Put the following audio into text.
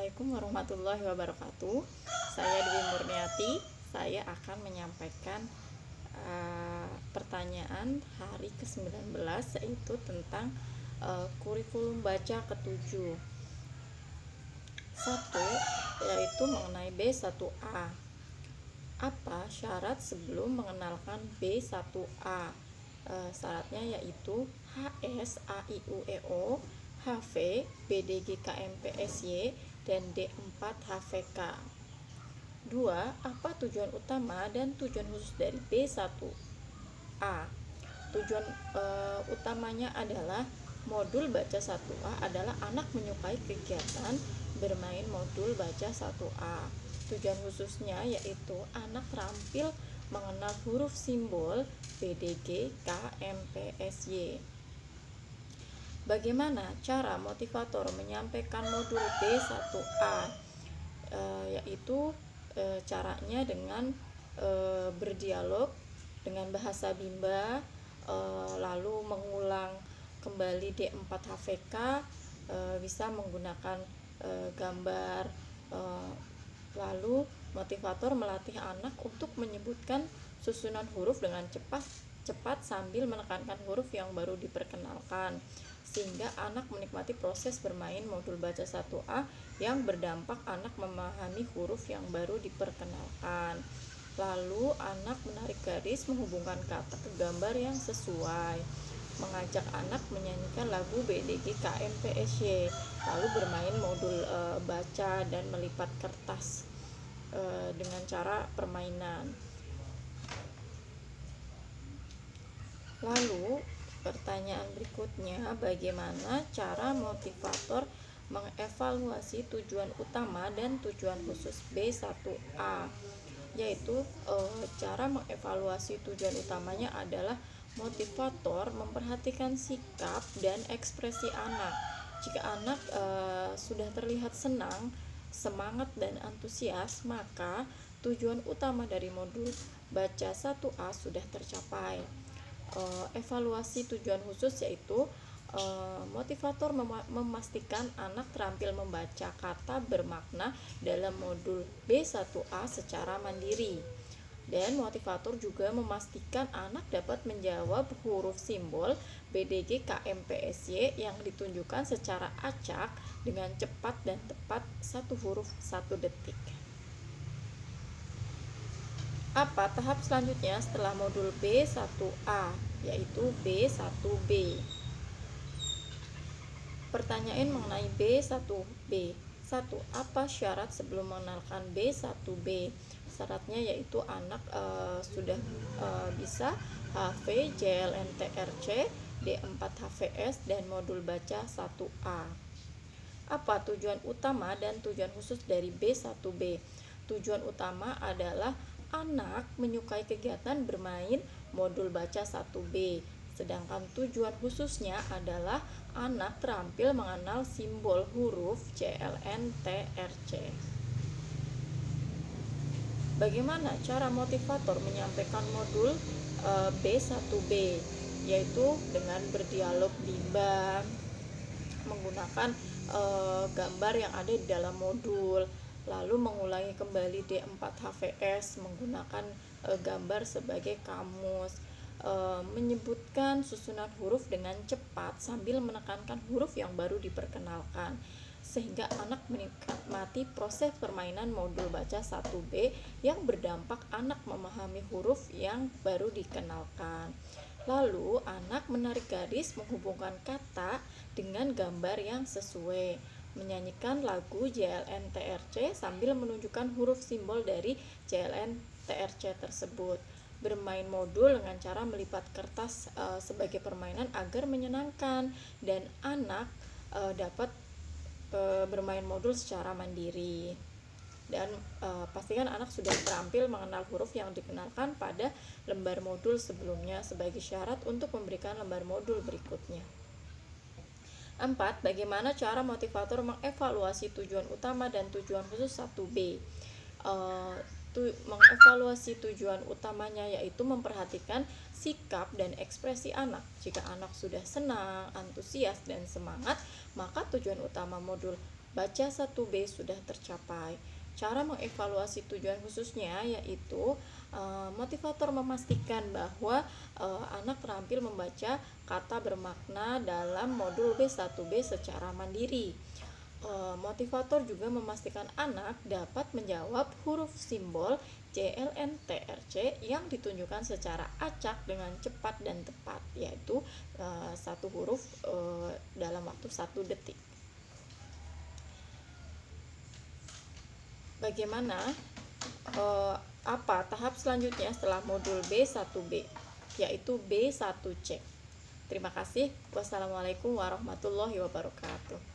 Assalamualaikum warahmatullahi wabarakatuh. Saya Dwi Murniati. Saya akan menyampaikan pertanyaan hari ke-19, yaitu tentang kurikulum baca ke-7. 1. Yaitu mengenai B1A. Apa syarat sebelum mengenalkan B1A? Syaratnya yaitu HS, AIUEO, HV, BDG KMPSY, dan D4 HVK. 2. Apa tujuan utama dan tujuan khusus dari B1A? Tujuan utamanya adalah modul baca 1A adalah anak menyukai kegiatan bermain modul baca 1A. Tujuan khususnya yaitu anak terampil mengenal huruf simbol BDG KMPSY. Bagaimana cara motivator menyampaikan modul B1A? Yaitu caranya dengan berdialog dengan bahasa Bimba, lalu mengulang kembali D4 HVK, bisa menggunakan gambar, lalu motivator melatih anak untuk menyebutkan susunan huruf dengan cepat sambil menekankan huruf yang baru diperkenalkan, sehingga anak menikmati proses bermain modul baca 1A yang berdampak anak memahami huruf yang baru diperkenalkan. Lalu anak menarik garis menghubungkan kata ke gambar yang sesuai, mengajak anak menyanyikan lagu BDG KMPSY, lalu bermain modul baca dan melipat kertas dengan cara permainan. Lalu pertanyaan berikutnya, bagaimana cara motivator mengevaluasi tujuan utama dan tujuan khusus B1A? Yaitu cara mengevaluasi tujuan utamanya adalah motivator memperhatikan sikap dan ekspresi anak. Jika anak sudah terlihat senang, semangat, dan antusias, maka tujuan utama dari modul baca 1A sudah tercapai. Evaluasi tujuan khusus yaitu motivator memastikan anak terampil membaca kata bermakna dalam modul B1A secara mandiri, dan motivator juga memastikan anak dapat menjawab huruf simbol BDG KMPSY yang ditunjukkan secara acak dengan cepat dan tepat, satu huruf 1 detik. Apa tahap selanjutnya setelah modul B1A, yaitu B1B? Pertanyaan mengenai B1B. 1. Apa syarat sebelum mengenalkan B1B? Syaratnya yaitu anak sudah bisa HV, JLN, TRC, D4 HVS, dan modul baca 1A. Apa tujuan utama dan tujuan khusus dari B1B? Tujuan utama adalah anak menyukai kegiatan bermain modul baca 1B, sedangkan tujuan khususnya adalah anak terampil mengenal simbol huruf JLN, TRC. Bagaimana cara motivator menyampaikan modul B1B? Yaitu dengan berdialog Bimba, menggunakan gambar yang ada di dalam modul, lalu mengulangi kembali D4 HVS menggunakan gambar sebagai kamus, menyebutkan susunan huruf dengan cepat sambil menekankan huruf yang baru diperkenalkan, sehingga anak menikmati proses permainan modul baca 1B yang berdampak anak memahami huruf yang baru dikenalkan. Lalu anak menarik garis menghubungkan kata dengan gambar yang sesuai, menyanyikan lagu JLN TRC sambil menunjukkan huruf simbol dari JLN TRC tersebut, bermain modul dengan cara melipat kertas sebagai permainan agar menyenangkan, dan anak dapat bermain modul secara mandiri. Dan pastikan anak sudah terampil mengenal huruf yang dikenalkan pada lembar modul sebelumnya sebagai syarat untuk memberikan lembar modul berikutnya. 4. Bagaimana cara motivator mengevaluasi tujuan utama dan tujuan khusus 1B? Mengevaluasi tujuan utamanya yaitu memperhatikan sikap dan ekspresi anak. Jika anak sudah senang, antusias, dan semangat, maka tujuan utama modul baca 1B sudah tercapai. Cara mengevaluasi tujuan khususnya yaitu motivator memastikan bahwa anak terampil membaca kata bermakna dalam modul B1B secara mandiri. Motivator juga memastikan anak dapat menjawab huruf simbol JLNTRC yang ditunjukkan secara acak dengan cepat dan tepat, yaitu satu huruf dalam waktu 1 detik. Bagaimana apa tahap selanjutnya setelah modul B1B, yaitu B1C. Terima kasih. Wassalamualaikum warahmatullahi wabarakatuh.